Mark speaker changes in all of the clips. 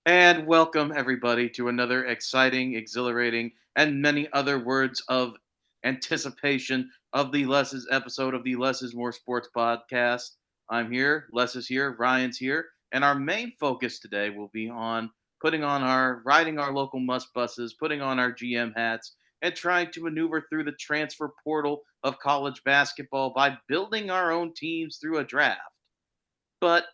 Speaker 1: And welcome, everybody, to another exciting, exhilarating, and many other words of anticipation of the Less is episode of the Less is More Sports podcast. I'm here, Les is here, Ryan's here, and our main focus today will be on riding our local must buses, putting on our GM hats, and trying to maneuver through the transfer portal of college basketball by building our own teams through a draft. But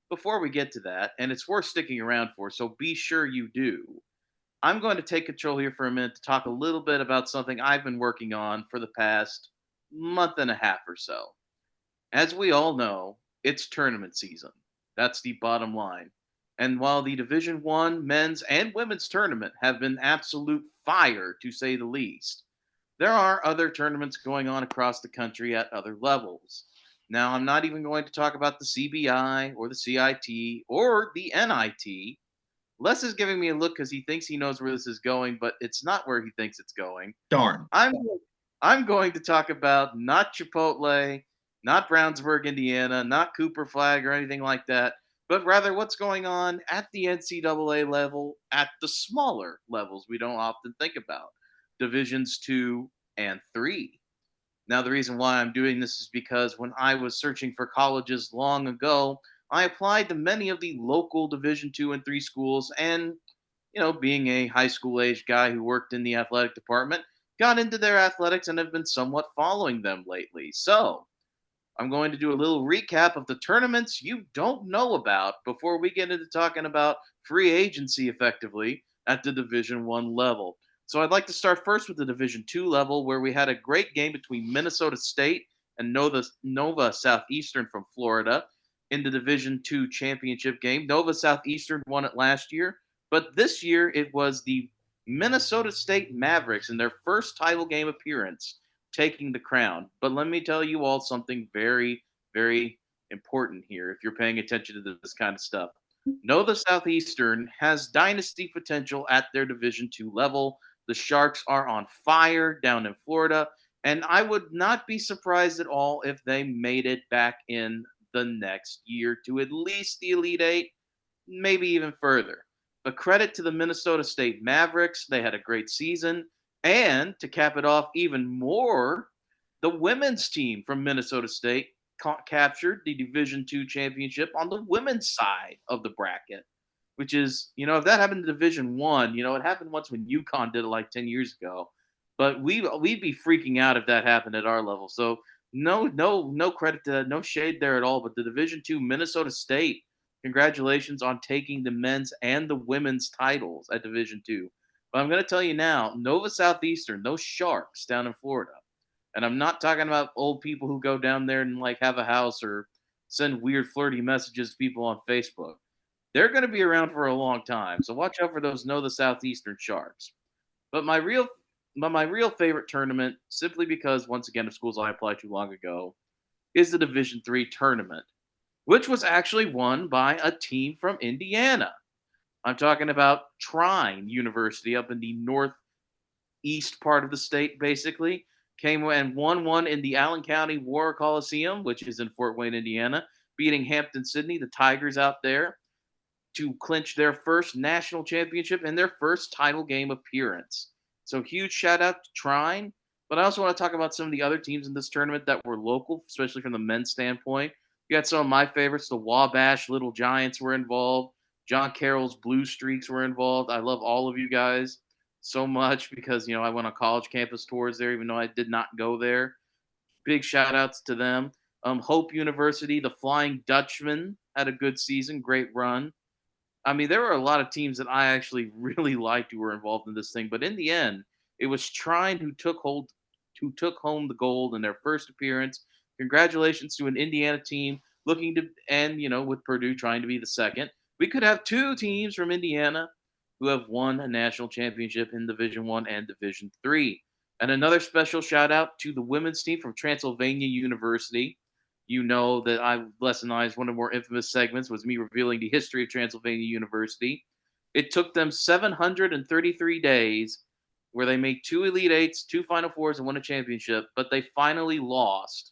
Speaker 1: before we get to that, and it's worth sticking around for, so be sure you do, I'm going to take control here for a minute to talk a little bit about something I've been working on for the past month and a half or so. As we all know, it's tournament season. That's the bottom line. And while the Division 1 men's and women's tournament have been absolute fire to say the least, there are other tournaments going on across the country at other levels. Now, I'm not even going to talk about the CBI or the CIT or the NIT. Les is giving me a look because he thinks he knows where this is going, but it's not where he thinks it's going.
Speaker 2: Darn.
Speaker 1: I'm I'm going to talk about not Chipotle, not Brownsburg, Indiana, not Cooper Flag or anything like that, but rather what's going on at the NCAA level at the smaller levels we don't often think about, divisions 2 and 3. Now, the reason why I'm doing this is because when I was searching for colleges long ago, I applied to many of the local Division 2 and 3 schools, and being a high school age guy who worked in the athletic department, got into their athletics and have been somewhat following them lately. So, I'm going to do a little recap of the tournaments you don't know about before we get into talking about free agency effectively at the Division 1 level. So I'd like to start first with the Division 2 level where we had a great game between Minnesota State and Nova Southeastern from Florida in the Division 2 championship game. Nova Southeastern won it last year, but this year it was the Minnesota State Mavericks in their first title game appearance taking the crown. But let me tell you all something very, very important here if you're paying attention to this kind of stuff. Nova Southeastern has dynasty potential at their Division 2 level. The Sharks are on fire down in Florida, and I would not be surprised at all if they made it back in the next year to at least the Elite 8, maybe even further. But credit to the Minnesota State Mavericks. They had a great season. And to cap it off even more, the women's team from Minnesota State captured the Division Two championship on the women's side of the bracket, which is, if that happened in Division One, it happened once when UConn did it like 10 years ago. But we'd be freaking out if that happened at our level. So no credit to that, no shade there at all. But the Division Two Minnesota State, congratulations on taking the men's and the women's titles at Division Two. But I'm going to tell you now, Nova Southeastern, those Sharks down in Florida, and I'm not talking about old people who go down there and like have a house or send weird flirty messages to people on Facebook. They're going to be around for a long time, so watch out for those Nova Southeastern Sharks. But my real favorite tournament, simply because once again of schools I applied to long ago, is the Division Three tournament, which was actually won by a team from Indiana. I'm talking about Trine University up in the northeast part of the state, basically. Came and won one in the Allen County War Coliseum, which is in Fort Wayne, Indiana, beating Hampton Sydney, the Tigers out there, to clinch their first national championship and their first title game appearance. So huge shout out to Trine. But I also want to talk about some of the other teams in this tournament that were local, especially from the men's standpoint. You got some of my favorites. The Wabash Little Giants were involved. John Carroll's Blue Streaks were involved. I love all of you guys so much because, I went on college campus tours there, even though I did not go there. Big shout outs to them. Hope University, the Flying Dutchman, had a good season, great run. I mean, there were a lot of teams that I actually really liked who were involved in this thing, but in the end, it was Trine who took home the gold in their first appearance. Congratulations to an Indiana team looking to, and with Purdue trying to be the second. We could have two teams from Indiana who have won a national championship in Division One and Division Three. And another special shout out to the women's team from Transylvania University. You know that lessonized one of the more infamous segments was me revealing the history of Transylvania University. It took them 733 days where they made two Elite Eights, two Final Fours, and won a championship, but they finally lost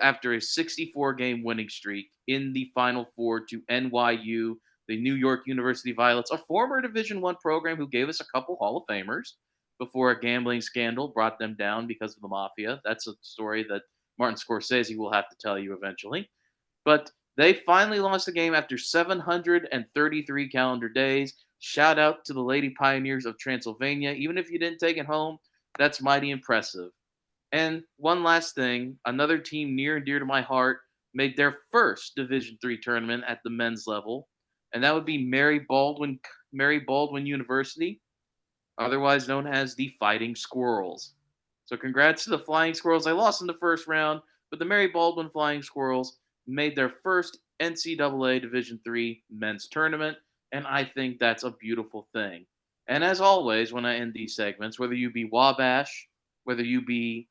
Speaker 1: after a 64 game winning streak in the Final Four to NYU. the New York University Violets, a former Division One program who gave us a couple Hall of Famers before a gambling scandal brought them down because of the mafia. That's a story that Martin Scorsese will have to tell you eventually. But they finally lost the game after 733 calendar days. Shout out to the Lady Pioneers of Transylvania. Even if you didn't take it home, that's mighty impressive. And one last thing, another team near and dear to my heart made their first Division Three tournament at the men's level, and that would be Mary Baldwin University, otherwise known as the Fighting Squirrels. So congrats to the Flying Squirrels. They lost in the first round, but the Mary Baldwin Flying Squirrels made their first NCAA Division III men's tournament, and I think that's a beautiful thing. And as always, when I end these segments, whether you be Wabash, whether you be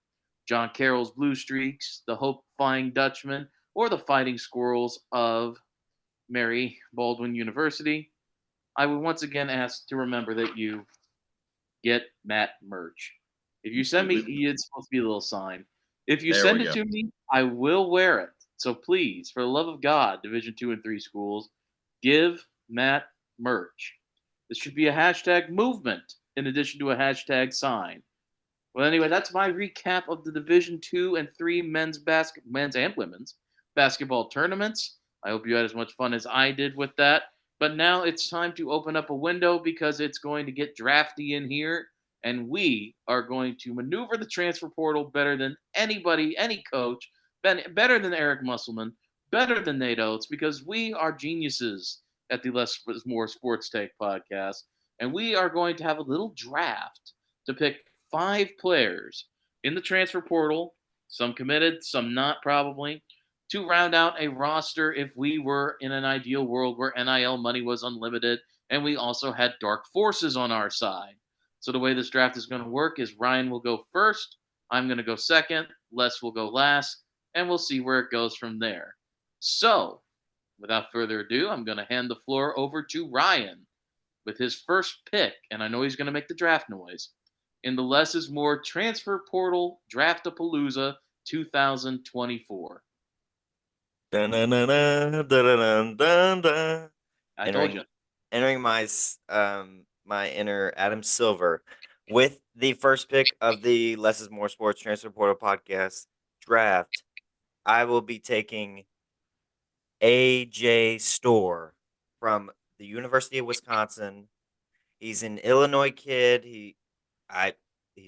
Speaker 1: John Carroll's Blue Streaks, the Hope Flying Dutchman, or the Fighting Squirrels of Mary Baldwin University, I would once again ask to remember that you get Matt merch. If you send me, it's supposed to be a little sign. If you
Speaker 2: There
Speaker 1: send
Speaker 2: we
Speaker 1: it
Speaker 2: go.
Speaker 1: to me, I will wear it. So please, for the love of God, Division Two and Three schools, give Matt merch. This should be a hashtag movement in addition to a hashtag sign. Well, anyway, that's my recap of the Division Two and Three men's and women's basketball tournaments. I hope you had as much fun as I did with that. But now it's time to open up a window because it's going to get drafty in here, and we are going to maneuver the transfer portal better than anybody, any coach, better than Eric Musselman, better than Nate Oates, because we are geniuses at the Less is More Sports Take podcast, and we are going to have a little draft to pick 5 players in the transfer portal, some committed, some not probably, to round out a roster if we were in an ideal world where NIL money was unlimited and we also had dark forces on our side. So the way this draft is going to work is Ryan will go first, I'm going to go second, Les will go last, and we'll see where it goes from there. So, without further ado, I'm going to hand the floor over to Ryan with his first pick, and I know he's going to make the draft noise, in the Less is More Transfer Portal Draftapalooza 2024.
Speaker 3: Dun, dun, dun, dun, dun, dun, dun, dun.
Speaker 1: I told you.
Speaker 3: Entering my inner Adam Silver with the first pick of the Less is More Sports Transfer Portal podcast draft. I will be taking AJ Storr from the University of Wisconsin. He's an Illinois kid. He's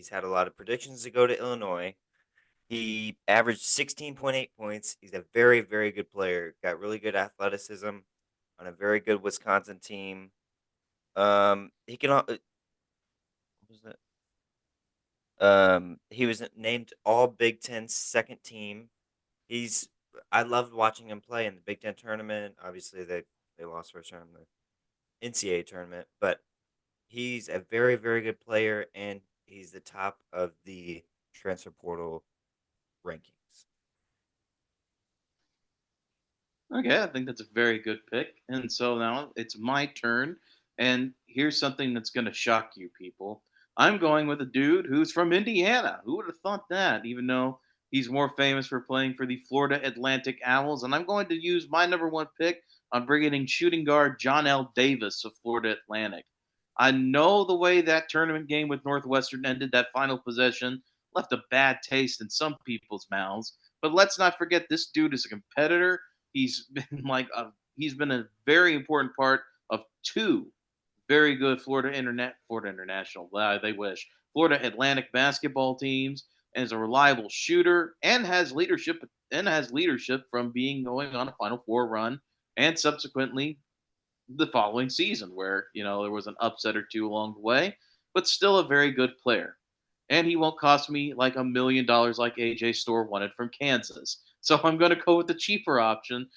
Speaker 3: had a lot of predictions to go to Illinois. He averaged 16.8 points. He's a very, very good player. Got really good athleticism on a very good Wisconsin team. He can. What was that? He was named All Big Ten second team. I loved watching him play in the Big Ten tournament. Obviously, they lost first round in the NCAA tournament, but he's a very, very good player, and he's the top of the transfer portal rankings.
Speaker 1: Okay, I think that's a very good pick. And so now it's my turn. And here's something that's going to shock you people. I'm going with a dude who's from Indiana. Who would have thought that? Even though he's more famous for playing for the Florida Atlantic Owls. And I'm going to use my number one pick on bringing in shooting guard Johnell Davis of Florida Atlantic. I know the way that tournament game with Northwestern ended, that final possession left a bad taste in some people's mouths. But let's not forget this dude is a competitor. He's been he's been a very important part of 2 very good Florida International. They wish Florida Atlantic basketball teams, and is a reliable shooter and has leadership from being going on a Final Four run and subsequently the following season, where there was an upset or two along the way, but still a very good player. And he won't cost me like $1 million like AJ Storr wanted from Kansas. So I'm going to go with the cheaper option.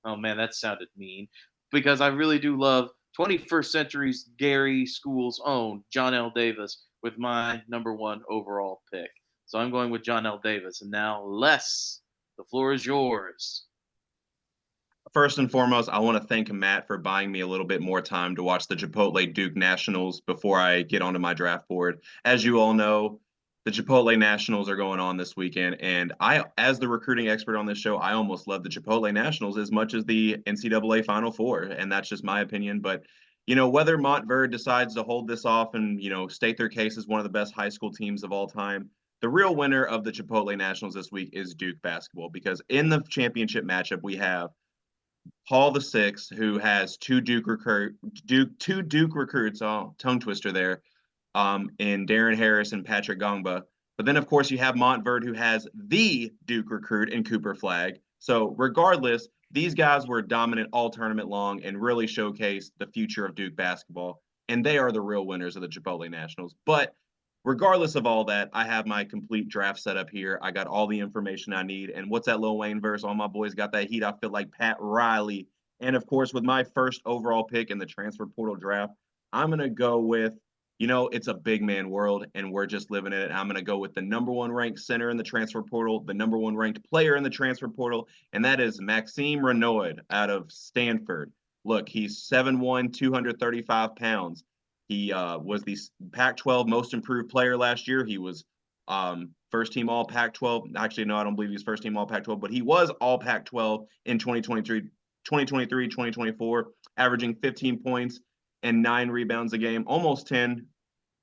Speaker 1: Oh man, that sounded mean. Because I really do love 21st Century's Gary School's own John L. Davis with my number one overall pick. So I'm going with John L. Davis. And now, Les, the floor is yours.
Speaker 2: First and foremost, I want to thank Matt for buying me a little bit more time to watch the Chipotle Duke Nationals before I get onto my draft board. As you all know, The Chipotle Nationals are going on this weekend, and as the recruiting expert on this show, I almost love the Chipotle Nationals as much as the NCAA Final Four, and that's just my opinion. But whether Montverde decides to hold this off and state their case as one of the best high school teams of all time, the real winner of the Chipotle Nationals this week is Duke basketball, because in the championship matchup we have Paul VI, who has two Duke recruits, tongue twister there, in Darren Harris and Patrick Gongba. But then, of course, you have Montverde, who has the Duke recruit in Cooper Flag. So regardless, these guys were dominant all tournament long and really showcased the future of Duke basketball. And they are the real winners of the Chipotle Nationals. But regardless of all that, I have my complete draft set up here. I got all the information I need. And what's that Lil Wayne verse? All my boys got that heat. I feel like Pat Riley. And of course, with my first overall pick in the transfer portal draft, I'm going to go with, it's a big man world and we're just living in it. I'm going to go with the number one ranked center in the transfer portal, the number one ranked player in the transfer portal, and that is Maxime Renaud out of Stanford. Look, he's 7'1", 235 pounds. He was the Pac-12 most improved player last year. He was first team all Pac-12. Actually, no, I don't believe he's first team all Pac-12, but he was all Pac-12 in 2023, 2024, averaging 15 points and 9 rebounds a game, almost 10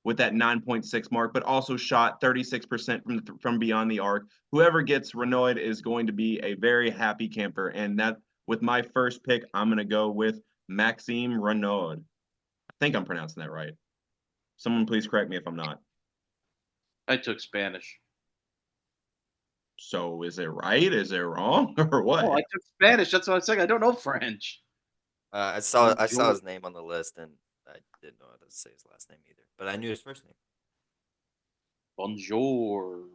Speaker 2: with that 9.6 mark, but also shot 36% from beyond the arc. Whoever gets Renaud is going to be a very happy camper. And that, with my first pick, I'm going to go with Maxime Renaud. I think I'm pronouncing that right. Someone please correct me if I'm not.
Speaker 1: I took Spanish.
Speaker 2: So is it right? Is it wrong? Or what?
Speaker 1: Oh, I took Spanish. That's what I'm saying. I don't know French.
Speaker 3: I saw his name on the list, and I didn't know how to say his last name either, but I knew his first name.
Speaker 1: Bonjour.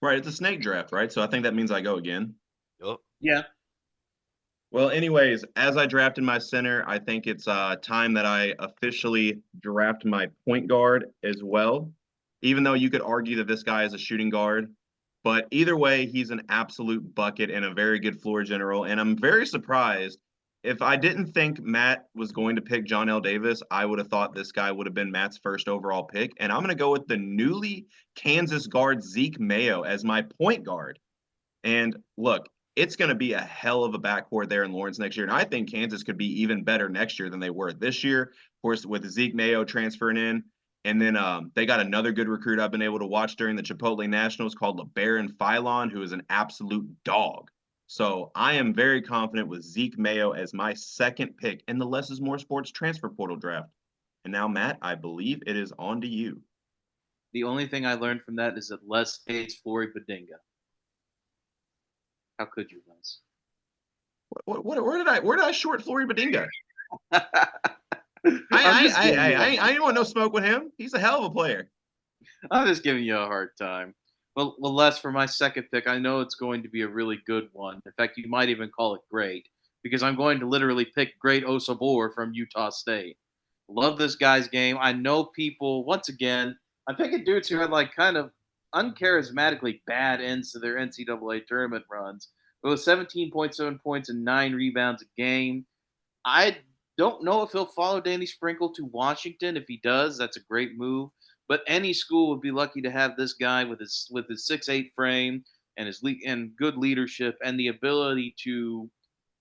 Speaker 2: Right, it's a snake draft, right? So I think that means I go again.
Speaker 3: Yup.
Speaker 1: Yeah.
Speaker 2: Well, anyways, as I drafted my center, I think it's time that I officially draft my point guard as well. Even though you could argue that this guy is a shooting guard, but either way, he's an absolute bucket and a very good floor general. And I'm very surprised. If I didn't think Matt was going to pick John L. Davis, I would have thought this guy would have been Matt's first overall pick. And I'm going to go with the newly Kansas guard Zeke Mayo as my point guard. And look, it's going to be a hell of a backcourt there in Lawrence next year. And I think Kansas could be even better next year than they were this year. Of course, with Zeke Mayo transferring in. And then they got another good recruit I've been able to watch during the Chipotle Nationals called LeBaron Philon, who is an absolute dog. So I am very confident with Zeke Mayo as my second pick in the Less is More Sports transfer portal draft. And now, Matt, I believe it is on to you.
Speaker 1: The only thing I learned from that is that Les hates Flory Badinga. How could you, Les?
Speaker 2: Where did I short Flory Badinga? I didn't want no smoke with him. He's a hell of a player.
Speaker 1: I'm just giving you a hard time. Well, Les, for my second pick, I know it's going to be a really good one. In fact, you might even call it great, because I'm going to literally pick Great Osobor from Utah State. Love this guy's game. I know people, once again, I'm picking dudes who had like kind of uncharismatically bad ends to their NCAA tournament runs. But with 17.7 points and 9 rebounds a game, I don't know if he'll follow Danny Sprinkle to Washington. If he does, that's a great move. But any school would be lucky to have this guy with his 6'8" frame and and good leadership and the ability to,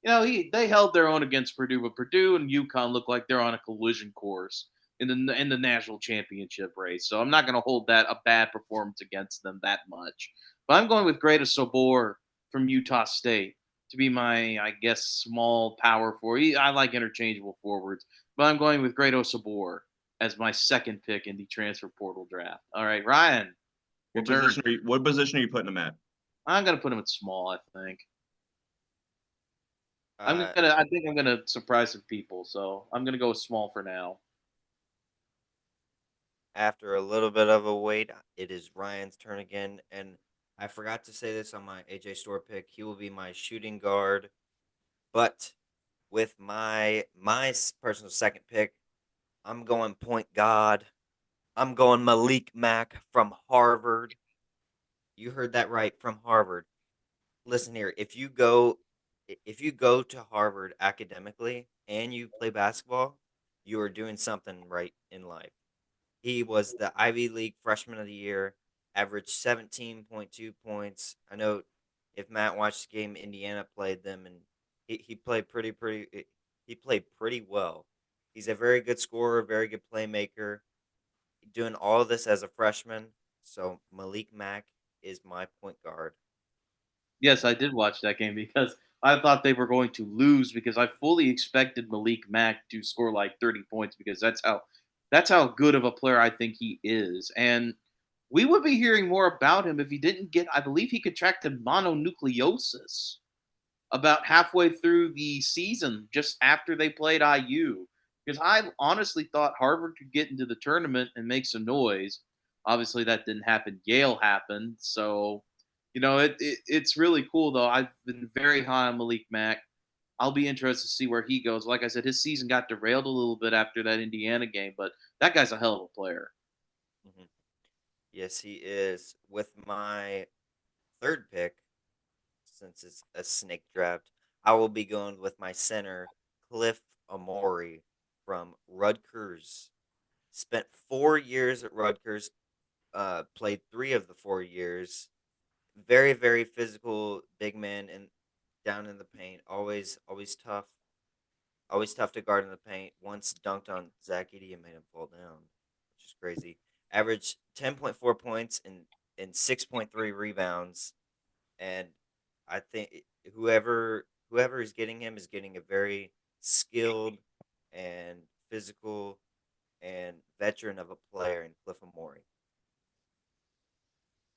Speaker 1: they held their own against Purdue, but Purdue and UConn look like they're on a collision course in the national championship race. So I'm not going to hold that a bad performance against them that much. But I'm going with Greater Sobor from Utah State to be my, I guess, small power forward. I like interchangeable forwards, but I'm going with Great Osobor as my second pick in the transfer portal draft. All right, Ryan.
Speaker 2: What position are you putting him at?
Speaker 1: I'm gonna put him at small. I think.
Speaker 3: Uh,
Speaker 1: I think I'm gonna surprise some people, so I'm gonna go with small for now.
Speaker 3: After a little bit of a wait, it is Ryan's turn again, and I forgot to say this on my AJ Store pick. He will be my shooting guard, but with my personal second pick, I'm going point guard. I'm going Malik Mack from Harvard. You heard that right, from Harvard. Listen here, if you go to Harvard academically and you play basketball, you are doing something right in life. He was the Ivy League Freshman of the Year, averaged 17.2 points. I know if Matt watched the game, Indiana played them, and he played he played pretty well. He's a very good scorer, very good playmaker, doing all of this as a freshman. So Malik Mack is my point guard.
Speaker 1: Yes, I did watch that game because I thought they were going to lose because I fully expected Malik Mack to score like 30 points because that's how good of a player I think he is. And we would be hearing more about him if he didn't get I believe he contracted mononucleosis about halfway through the season just after they played IU. Because I honestly thought Harvard could get into the tournament and make some noise. Obviously, that didn't happen. Yale happened. So, it's really cool, though. I've been very high on Malik Mack. I'll be interested to see where he goes. Like I said, his season got derailed a little bit after that Indiana game, but that guy's a hell of a player.
Speaker 3: Mhm. Yes, he is. With my third pick, since it's a snake draft, I will be going with my center, Cliff Amori from Rutgers. Spent 4 years at Rutgers, played 3 of the 4 years. Very, very physical, big man, and down in the paint. Always tough to guard in the paint. Once dunked on Zach Edey and made him fall down, which is crazy. Averaged 10.4 points and 6.3 rebounds, and I think whoever is getting him is getting a very skilled and physical and veteran of a player in Cliff Amori.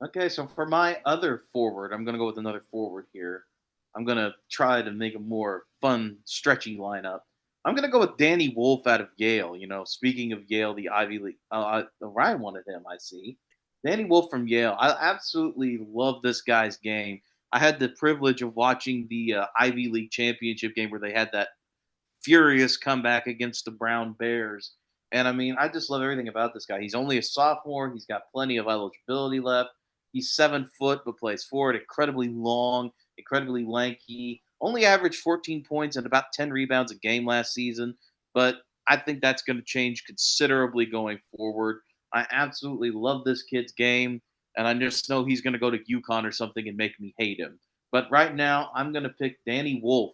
Speaker 1: Okay, so for my other forward, I'm going to go with another forward here. I'm going to try to make a more fun, stretchy lineup. I'm going to go with Danny Wolf out of Yale. Speaking of Yale, the Ivy League, Ryan wanted him, I see. Danny Wolf from Yale. I absolutely love this guy's game. I had the privilege of watching the Ivy League championship game where they had that furious comeback against the Brown Bears. And I mean, I just love everything about this guy. He's only a sophomore. He's got plenty of eligibility left. He's 7 foot, but plays forward, incredibly long, incredibly lanky. Only averaged 14 points and about 10 rebounds a game last season. But I think that's going to change considerably going forward. I absolutely love this kid's game. And I just know he's going to go to UConn or something and make me hate him. But right now, I'm going to pick Danny Wolf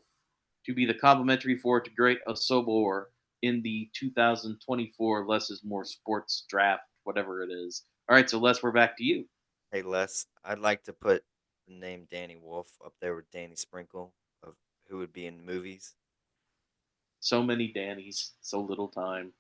Speaker 1: to be the complimentary forward to Great Osobor in the 2024 Less is More Sports Draft, whatever it is. All right, so Les, we're back to you.
Speaker 3: Hey Les, I'd like to put the name Danny Wolf up there with Danny Sprinkle of who would be in movies.
Speaker 1: So many Dannies, so little time.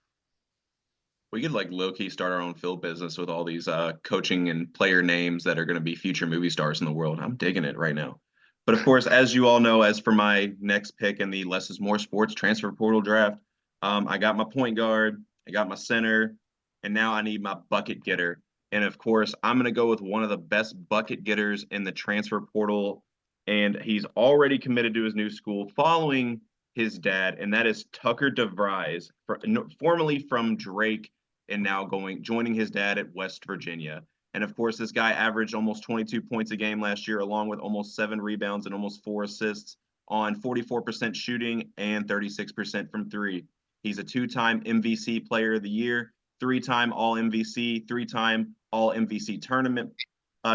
Speaker 2: We could like low key start our own film business with all these coaching and player names that are going to be future movie stars in the world. I'm digging it right now. But of course, as you all know, as for my next pick in the Less is More Sports Transfer Portal Draft, I got my point guard, I got my center, and now I need my bucket getter. And of course, I'm going to go with one of the best bucket getters in the transfer portal, and he's already committed to his new school following his dad, and that is Tucker DeVries, formerly from Drake and now joining his dad at West Virginia. And of course, this guy averaged almost 22 points a game last year, along with almost 7 rebounds and almost 4 assists on 44% shooting and 36% from three. He's a 2-time MVC player of the year, 3-time All MVC, 3-time All MVC tournament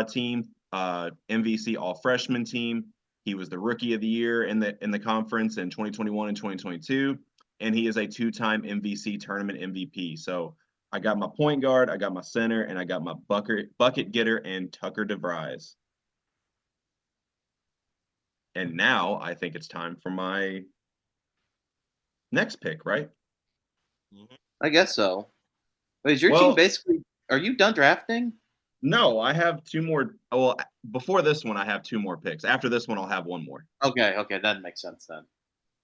Speaker 2: team, MVC All Freshman team. He was the Rookie of the Year in the conference in 2021 and 2022, and he is a 2-time MVC tournament MVP. So I got my point guard, I got my center, and I got my bucket getter and Tucker DeVries. And now I think it's time for my next pick, right?
Speaker 1: I guess so. Wait, is your team
Speaker 2: Well,
Speaker 1: basically? Are you done drafting?
Speaker 2: no, I have two more. Well, before this one, I have two more picks. After this one, I'll have one more.
Speaker 1: Okay, that makes sense then.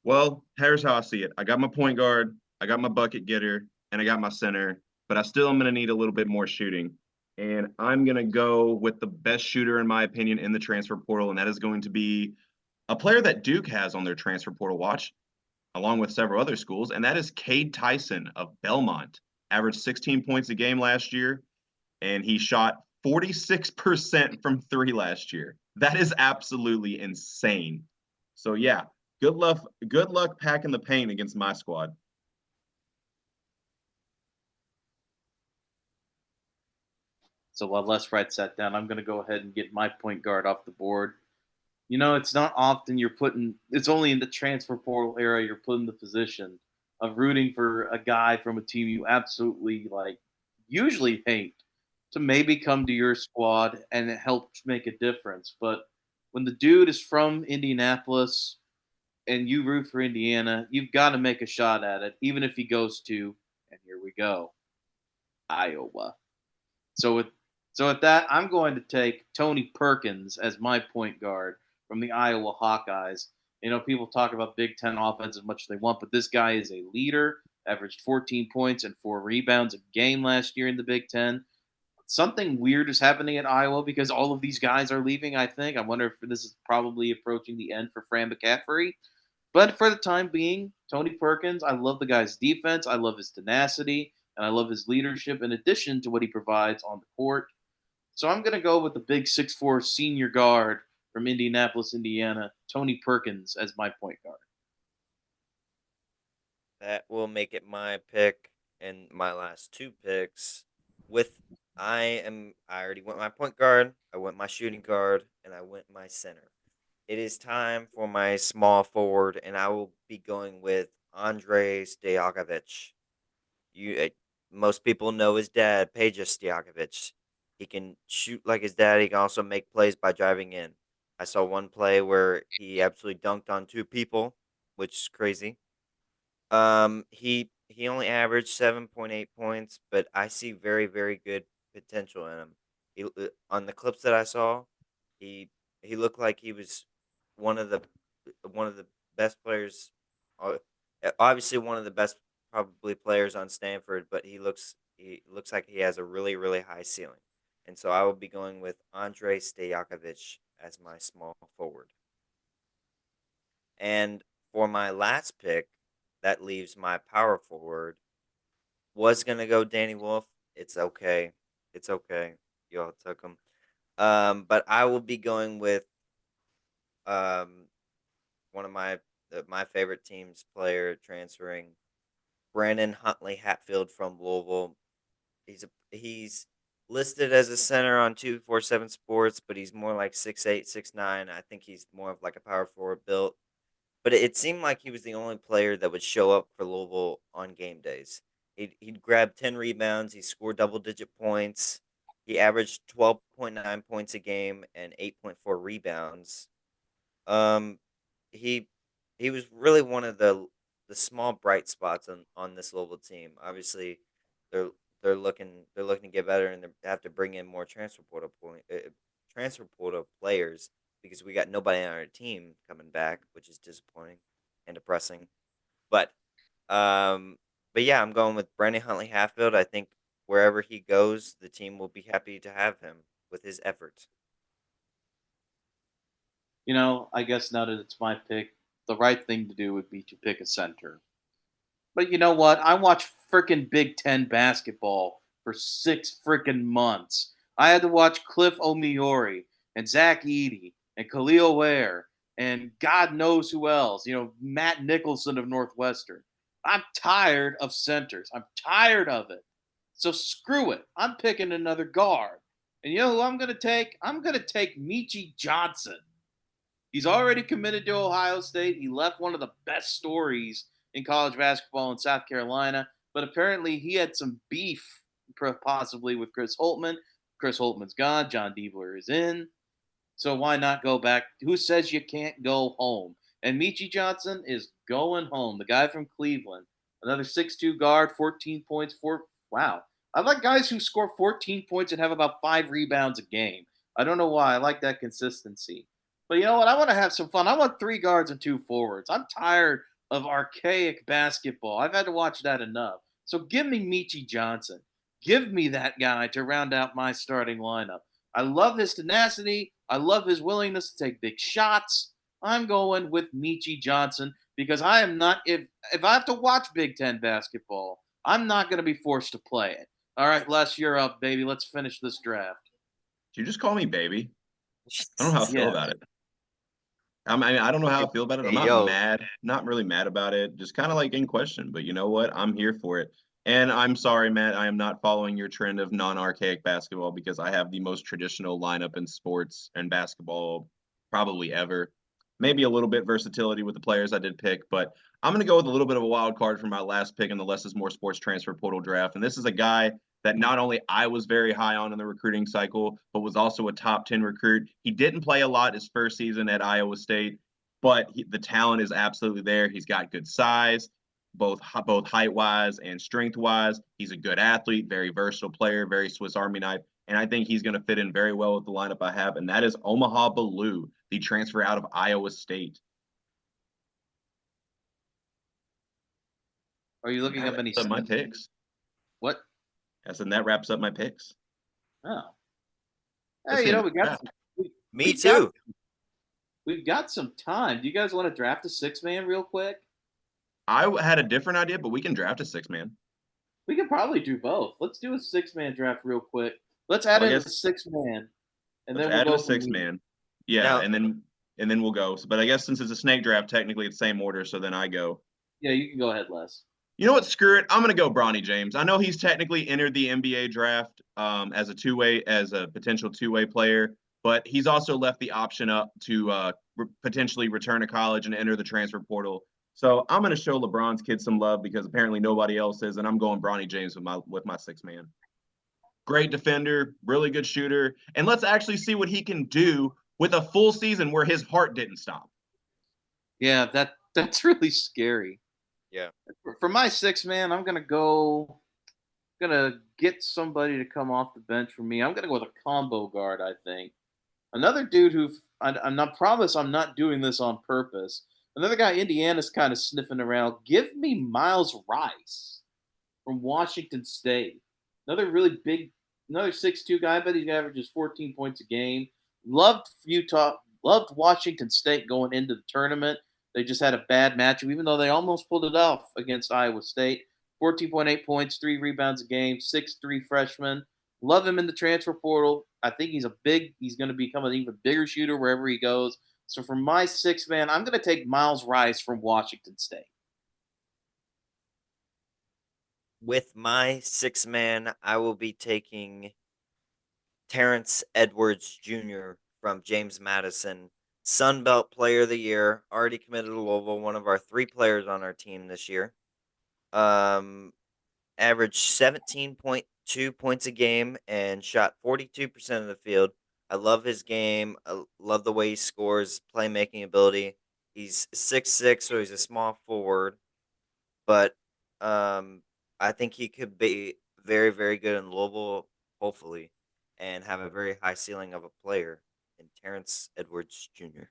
Speaker 2: Well, here's how I see it. I got my point guard, I got my bucket getter, and I got my center, but I still am going to need a little bit more shooting. And I'm going to go with the best shooter, in my opinion, in the transfer portal, and that is going to be a player that Duke has on their transfer portal watch, along with several other schools, and that is Cade Tyson of Belmont. Averaged 16 points a game last year, and he shot 46% from three last year. That is absolutely insane. So yeah, good luck packing the paint against my squad.
Speaker 1: So while Les writes that down, I'm going to go ahead and get my point guard off the board. It's not often it's only in the transfer portal era you're put in the position of rooting for a guy from a team you absolutely like, usually hate, to maybe come to your squad and it helps make a difference. But when the dude is from Indianapolis and you root for Indiana, you've got to make a shot at it, even if he goes to, and here we go, Iowa. So with so with that, I'm going to take Tony Perkins as my point guard from the Iowa Hawkeyes. People talk about Big Ten offense as much as they want, but this guy is a leader. Averaged 14 points and 4 rebounds a game last year in the Big Ten. Something weird is happening at Iowa because all of these guys are leaving. I wonder if this is probably approaching the end for Fran McCaffrey. But for the time being, Tony Perkins, I love the guy's defense. I love his tenacity, and I love his leadership in addition to what he provides on the court. So I'm going to go with the big 6'4 senior guard from Indianapolis, Indiana, Tony Perkins, as my point guard.
Speaker 3: That will make it my pick and my last two picks. I already went my point guard, I went my shooting guard, and I went my center. It is time for my small forward, and I will be going with Andrei Stojakovic. Most people know his dad, Peja Stojakovic. He can shoot like his dad. He can also make plays by driving in. I saw one play where he absolutely dunked on two people, which is crazy. He only averaged 7.8 points, but I see very very good potential in him. On the clips that I saw, he he looked like he was one of the one of the best players. uh, Obviously, one of the best probably players on Stanford, but he looks like he has a really really high ceiling, and so I will be going with Andrei Stojakovic as my small forward. And for my last pick, that leaves my power forward. Was gonna go Danny Wolf. It's okay. It's okay. Y'all took him. But I will be going with um one of my favorite team's player transferring, Brandon Huntley Hatfield from Louisville. He's listed as a center on 247 Sports, but he's more like 6'8", 6'9". I think he's more of like a power forward built. But it seemed like he was the only player that would show up for Louisville on game days. He'd grab 10 rebounds, he scored double-digit points, he averaged 12.9 points a game and 8.4 rebounds. Um, he he was really one of the small bright spots on this Louisville team. Obviously, they're they're looking to get better, and they have to bring in more transfer portal players because we got nobody on our team coming back, which is disappointing and depressing. But um, but yeah, I'm going with Brandon Huntley Hatfield. I think wherever he goes, the team will be happy to have him with his efforts.
Speaker 1: I guess now that it's my pick, the right thing to do would be to pick a center. But you know what? I watched freaking Big Ten basketball for 6 freaking months. I had to watch Cliff Omiori and Zach Eady and Khalil Ware and God knows who else. Matt Nicholson of Northwestern. I'm tired of centers. I'm tired of it. So screw it. I'm picking another guard. And you know who I'm going to take? I'm going to take Michi Johnson. He's already committed to Ohio State. He left one of the best stories in college basketball in South Carolina, but apparently he had some beef, possibly with Chris Holtmann. Chris Holtmann's gone. John Diebler is in. So why not go back? Who says you can't go home? And Michi Johnson is going home. The guy from Cleveland, another 6'2 guard, 14 points. Wow. I like guys who score 14 points and have about 5 rebounds a game. I don't know why. I like that consistency. But you know what? I want to have some fun. I want 3 guards and 2 forwards. I'm tired of archaic basketball. I've had to watch that enough. So give me Michi Johnson. Give me that guy to round out my starting lineup. I love his tenacity. I love his willingness to take big shots. I'm going with Michi Johnson because I am not if I have to watch Big Ten basketball, I'm not going to be forced to play it. All right, Les, you're up, baby. Let's finish this draft.
Speaker 2: Did you just call me baby? I don't know how I feel
Speaker 1: Yeah.
Speaker 2: about it. I don't know how I feel about it. I'm
Speaker 3: Hey,
Speaker 2: not
Speaker 3: yo,
Speaker 2: mad, not really mad about it. Just kind of like in question. But you know what? I'm here for it. And I'm sorry, Matt, I am not following your trend of non-archaic basketball because I have the most traditional lineup in sports and basketball probably ever. Maybe a little bit versatility with the players I did pick, but I'm going to go with a little bit of a wild card for my last pick in the Less is More Sports Transfer Portal draft. And this is a guy that not only I was very high on in the recruiting cycle, but was also a top 10 recruit. He didn't play a lot his first season at Iowa State, but the talent is absolutely there. He's got good size, both height wise and strength wise. He's a good athlete, very versatile player, very Swiss Army knife, and I think he's going to fit in very well with the lineup I have, and that is Omaha Ballou, the transfer out of Iowa State.
Speaker 1: Are you looking up any?
Speaker 2: My picks.
Speaker 1: What?
Speaker 2: I said that wraps up my picks.
Speaker 1: Oh,
Speaker 2: That's
Speaker 1: hey,
Speaker 2: the
Speaker 1: we
Speaker 2: end of the
Speaker 1: got
Speaker 2: draft.
Speaker 3: Me too.
Speaker 1: We've got some time. Do you guys want to draft a 6-man real quick?
Speaker 2: I had a different idea, but we can draft a 6-man.
Speaker 1: We could probably do both. Let's do a 6-man draft real quick. Let's add
Speaker 2: Well, I
Speaker 1: in a
Speaker 2: guess
Speaker 1: 6-man, and
Speaker 2: let's
Speaker 1: then we'll
Speaker 2: add in
Speaker 1: go
Speaker 2: a
Speaker 1: from there.
Speaker 2: 6-man. Yeah,
Speaker 3: Now-
Speaker 2: and then we'll go. But I guess since it's a snake draft, technically it's the same order, so then I go.
Speaker 1: Yeah, you can go ahead, Les.
Speaker 2: You know what? Screw it. I'm going to go Bronny James. I know he's technically entered the NBA draft as a potential two-way player, but he's also left the option up to potentially return to college and enter the transfer portal. So I'm going to show LeBron's kid some love because apparently nobody else is, and I'm going Bronny James with my 6-man. Great defender, really good shooter, and let's actually see what he can do with a full season where his heart didn't stop.
Speaker 1: Yeah, that's really scary.
Speaker 3: Yeah.
Speaker 1: For my 6-man, I'm gonna get somebody to come off the bench for me. I'm gonna go with a combo guard. I think another dude who I'm not promise I'm not doing this on purpose. Another guy Indiana's kind of sniffing around. Give me Miles Rice from Washington State. Another really big, another 6'2" guy, but he averages 14 points a game. Loved Utah, loved Washington State going into the tournament. They just had a bad matchup, even though they almost pulled it off against Iowa State. 14.8 points, 3 rebounds a game, 6'3" freshman. Love him in the transfer portal. I think he's going to become an even bigger shooter wherever he goes. So for my 6-man, I'm going to take Miles Rice from Washington State.
Speaker 3: With my 6-man, I will be taking Terrence Edwards Jr. from James Madison, Sun Belt Player of the Year, already committed to Louisville, one of our 3 players on our team this year. Averaged 17.2 points a game and shot 42% of the field. I love his game. I love the way he scores, playmaking ability. He's 6'6", so he's a small forward, but I think he could be very, very good in Louisville, hopefully, and have a very high ceiling of a player in Terrence Edwards Jr.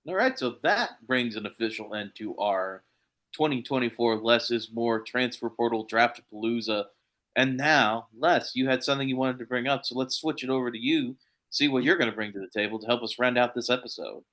Speaker 1: All right, so that brings an official end to our 2024 Less is More Transfer Portal Draftapalooza. And now, Les, you had something you wanted to bring up, so let's switch it over to you, see what you're going to bring to the table to help us round out this episode.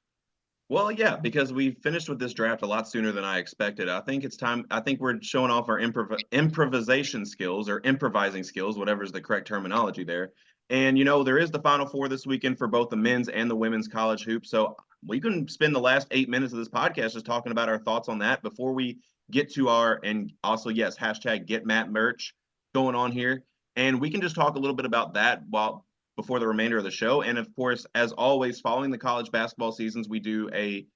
Speaker 2: Well, yeah, because we finished with this draft a lot sooner than I expected. I think it's time. I think we're showing off our improvisation skills or improvising skills, whatever is the correct terminology there. And, there is the Final Four this weekend for both the men's and the women's college hoops. So we can spend the last 8 minutes of this podcast just talking about our thoughts on that before we get to and also, yes, hashtag get Matt merch going on here. And we can just talk a little bit about that before the remainder of the show. And of course, as always, following the college basketball seasons, we do a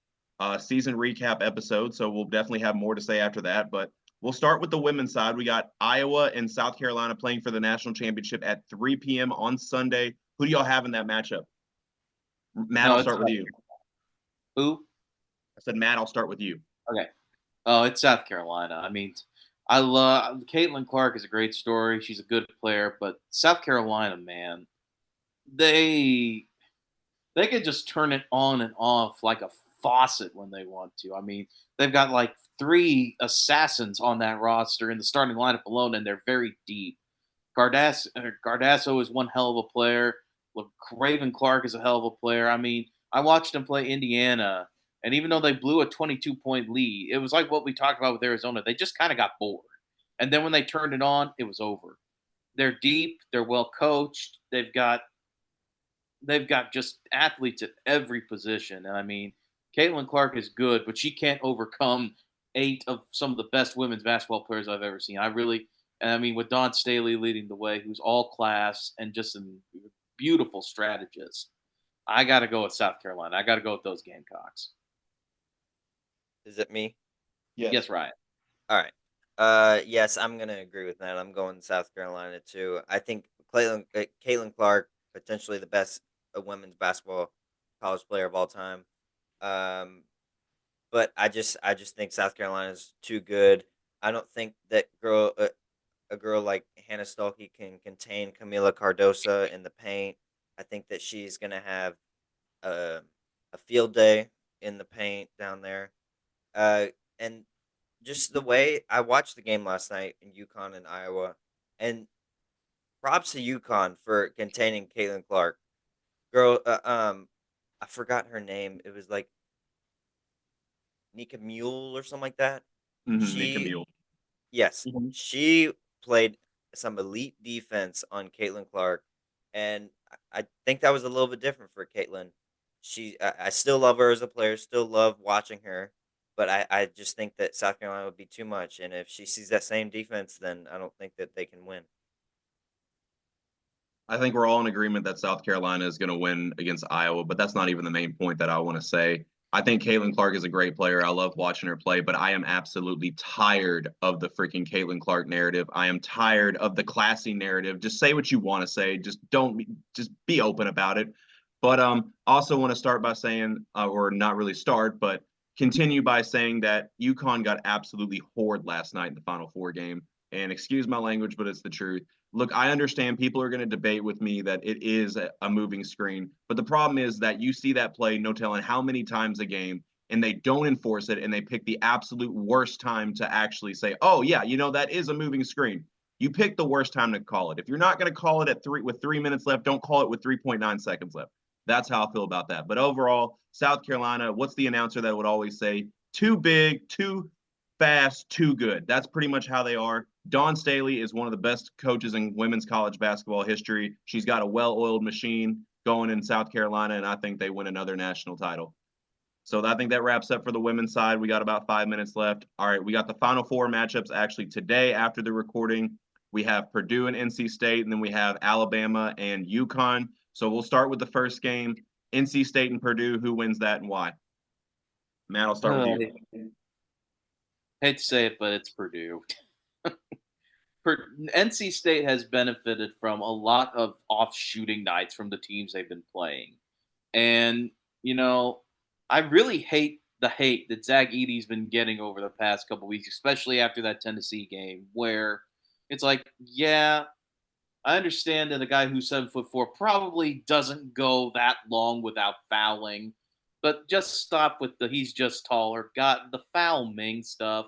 Speaker 2: season recap episode. So we'll definitely have more to say after that. But we'll start with the women's side. We got Iowa and South Carolina playing for the national championship at 3 p.m. on Sunday. Who do y'all have in that matchup? Matt, I'll start with you.
Speaker 1: Who?
Speaker 2: I said, Matt, I'll start with you.
Speaker 1: Okay. Oh, it's South Carolina. I mean, I love Caitlin Clark is a great story. She's a good player, but South Carolina, man, they could just turn it on and off like a faucet when they want to. I mean, they've got like 3 assassins on that roster in the starting lineup alone, and they're very deep. Gardasso is one hell of a player. Craven Clark is a hell of a player. I mean, I watched him play Indiana, and even though they blew a 22-point lead, it was like what we talked about with Arizona. They just kind of got bored. And then when they turned it on, it was over. They're deep. They're well coached. They've got just athletes at every position. And I mean, Caitlin Clark is good, but she can't overcome eight of some of the best women's basketball players I've ever seen. And I mean, with Dawn Staley leading the way, who's all class and just a beautiful strategist. I got to go with South Carolina. I got to go with those Gamecocks.
Speaker 3: Is it me?
Speaker 1: Yes, Ryan.
Speaker 3: All right. Yes, I'm gonna agree with that. I'm going South Carolina too. I think Caitlin Clark, potentially the best women's basketball college player of all time. Um, but I just think South Carolina is too good. I don't think that a girl like Hannah Stuelke can contain Camila Cardosa in the paint. I think that she's gonna have a a field day in the paint down there. And just the way I watched the game last night in Yukon and Iowa, and props to Yukon for containing Caitlin Clark. Girl, I forgot her name. It was like Nika Mule or something like that.
Speaker 2: Nika
Speaker 3: She,
Speaker 2: Mule.
Speaker 3: yes,
Speaker 1: Mhm.
Speaker 3: she played some elite defense on Caitlin Clark, and I think that was a little bit different for Caitlin. I still love her as a player, still love watching her, but I just think that South Carolina would be too much, and if she sees that same defense, then I don't think that they can win.
Speaker 2: I think we're all in agreement that South Carolina is going to win against Iowa, but that's not even the main point that I want to say. I think Caitlin Clark is a great player. I love watching her play, but I am absolutely tired of the freaking Caitlin Clark narrative. I am tired of the classy narrative. Just say what you want to say. Just be open about it. But also want to start by saying, or not really start, but continue by saying that UConn got absolutely whored last night in the Final Four game. And excuse my language, but it's the truth. Look, I understand people are going to debate with me that it is a moving screen, but the problem is that you see that play no telling how many times a game, and they don't enforce it, and they pick the absolute worst time to actually say, "Oh yeah, that is a moving screen." You pick the worst time to call it. If you're not going to call it at 3 minutes left, don't call it with 3.9 seconds left. That's how I feel about that. But overall, South Carolina, what's the announcer that would always say? Too big, too fast, too good. That's pretty much how they are. Dawn Staley is one of the best coaches in women's college basketball history. She's got a well-oiled machine going in South Carolina, and I think they win another national title. So I think that wraps up for the women's side. We got about 5 minutes left. All right, we got the Final Four matchups actually today after the recording. We have Purdue and NC State, and then we have Alabama and UConn. So we'll start with the first game, NC State and Purdue. Who wins that and why? Matt, I'll start with you.
Speaker 1: Hate to say it, but it's Purdue. NC State has benefited from a lot of off shooting nights from the teams they've been playing. And, you know, I really hate the hate that Zach Edey's been getting over the past couple weeks, especially after that Tennessee game, where it's like, yeah, I understand that a guy who's 7'4" probably doesn't go that long without fouling, but just stop with the he's just taller, got the foul Ming stuff.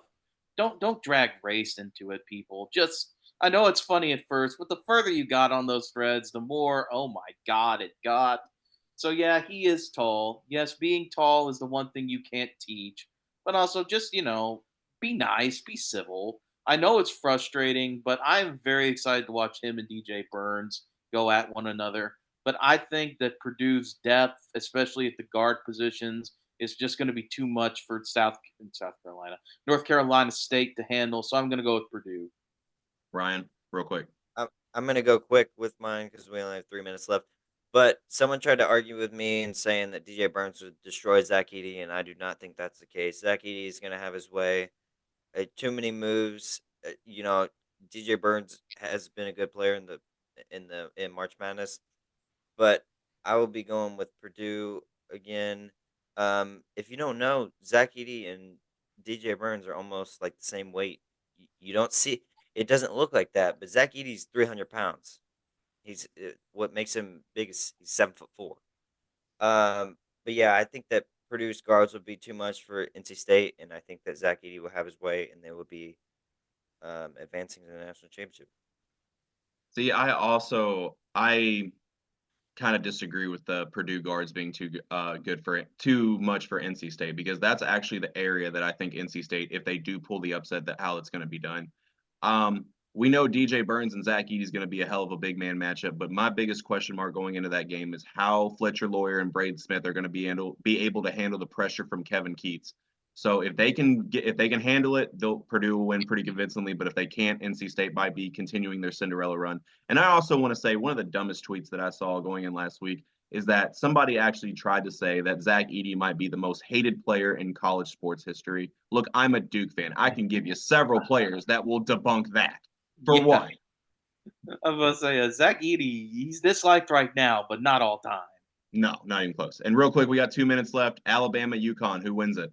Speaker 1: Don't drag race into it, people. Just I know it's funny at first, but the further you got on those threads, the more oh my god it got. So yeah, he is tall. Yes, being tall is the one thing you can't teach, but also just be nice, be civil. I know it's frustrating, but I'm very excited to watch him and DJ Burns go at one another. But I think that Purdue's depth, especially at the guard positions, is just going to be too much for South Carolina, North Carolina State to handle. So I'm going to go with Purdue.
Speaker 2: Ryan, real quick.
Speaker 3: I'm gonna go quick with mine because we only have 3 minutes left. But someone tried to argue with me and saying that DJ Burns would destroy Zach Edey, and I do not think that's the case. Zach Edey is gonna have his way. Too many moves. DJ Burns has been a good player in March Madness, but I will be going with Purdue again. If you don't know, Zach Edey and DJ Burns are almost like the same weight. You don't see it doesn't look like that, but Zach Edey's 300 pounds. What makes him big is he's 7'4". But yeah, I think that Purdue's guards would be too much for NC State, and I think that Zach Edey will have his way, and they will be advancing to the national championship.
Speaker 2: See, I kind of disagree with the Purdue guards being too much for NC State because that's actually the area that I think NC State, if they do pull the upset, that how it's going to be done. We know DJ Burns and Zach Edey is going to be a hell of a big man matchup, but my biggest question mark going into that game is how Fletcher Loyer and Braden Smith are going to be able to handle the pressure from Kevin Keatts. So if they can handle it, Purdue will win pretty convincingly. But if they can't, NC State might be continuing their Cinderella run. And I also want to say one of the dumbest tweets that I saw going in last week is that somebody actually tried to say that Zach Edey might be the most hated player in college sports history. Look, I'm a Duke fan. I can give you several players that will debunk that. For what?
Speaker 1: I was going to say, Zach Edey, he's disliked right now, but not all time.
Speaker 2: No, not even close. And real quick, we got 2 minutes left. Alabama, UConn. Who wins it?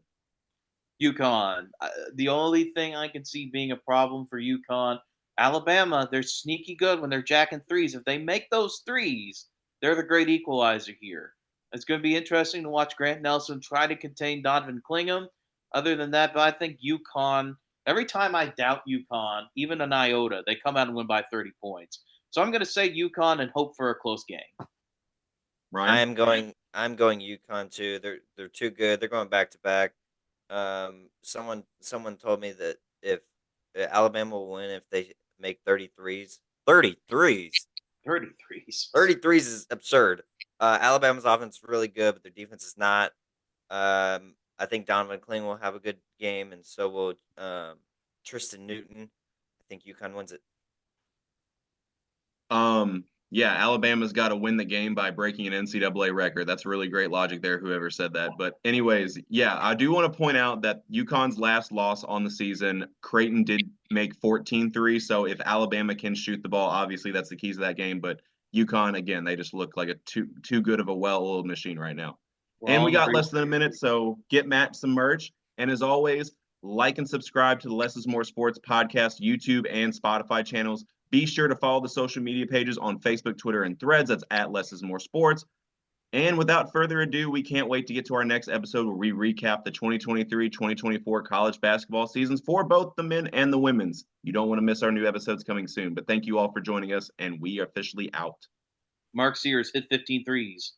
Speaker 1: UConn. The only thing I can see being a problem for UConn, Alabama, they're sneaky good when they're jacking threes. If they make those threes, they're the great equalizer here. It's going to be interesting to watch Grant Nelson try to contain Donovan Clingham. Other than that, but I think UConn, every time I doubt UConn, even an iota, they come out and win by 30 points. So I'm going to say UConn and hope for a close game.
Speaker 2: Ryan?
Speaker 3: I'm going UConn too. They're too good. They're going back to back. Someone told me that if Alabama will win if they make 33s. 33s.
Speaker 1: 33s.
Speaker 3: 33s is absurd. Alabama's offense is really good, but their defense is not. I think Donovan Clingham will have a good game, and so will Tristan Newton. I think UConn wins it.
Speaker 2: Yeah, Alabama's got to win the game by breaking an NCAA record. That's really great logic there, whoever said that. But anyways, yeah, I do want to point out that UConn's last loss on the season, Creighton did make 14 threes. So if Alabama can shoot the ball, obviously that's the keys to that game. But UConn, again, they just look like a too good of a well-oiled machine right now. And we got less than a minute, so get Matt some merch. And as always, like and subscribe to the Less is More Sports podcast, YouTube and Spotify channels. Be sure to follow the social media pages on Facebook, Twitter, and Threads. That's at Less is More Sports. And without further ado, we can't wait to get to our next episode where we recap the 2023-2024 college basketball seasons for both the men and the women's. You don't want to miss our new episodes coming soon. But thank you all for joining us, and we are officially out.
Speaker 1: Mark Sears hit 15 threes.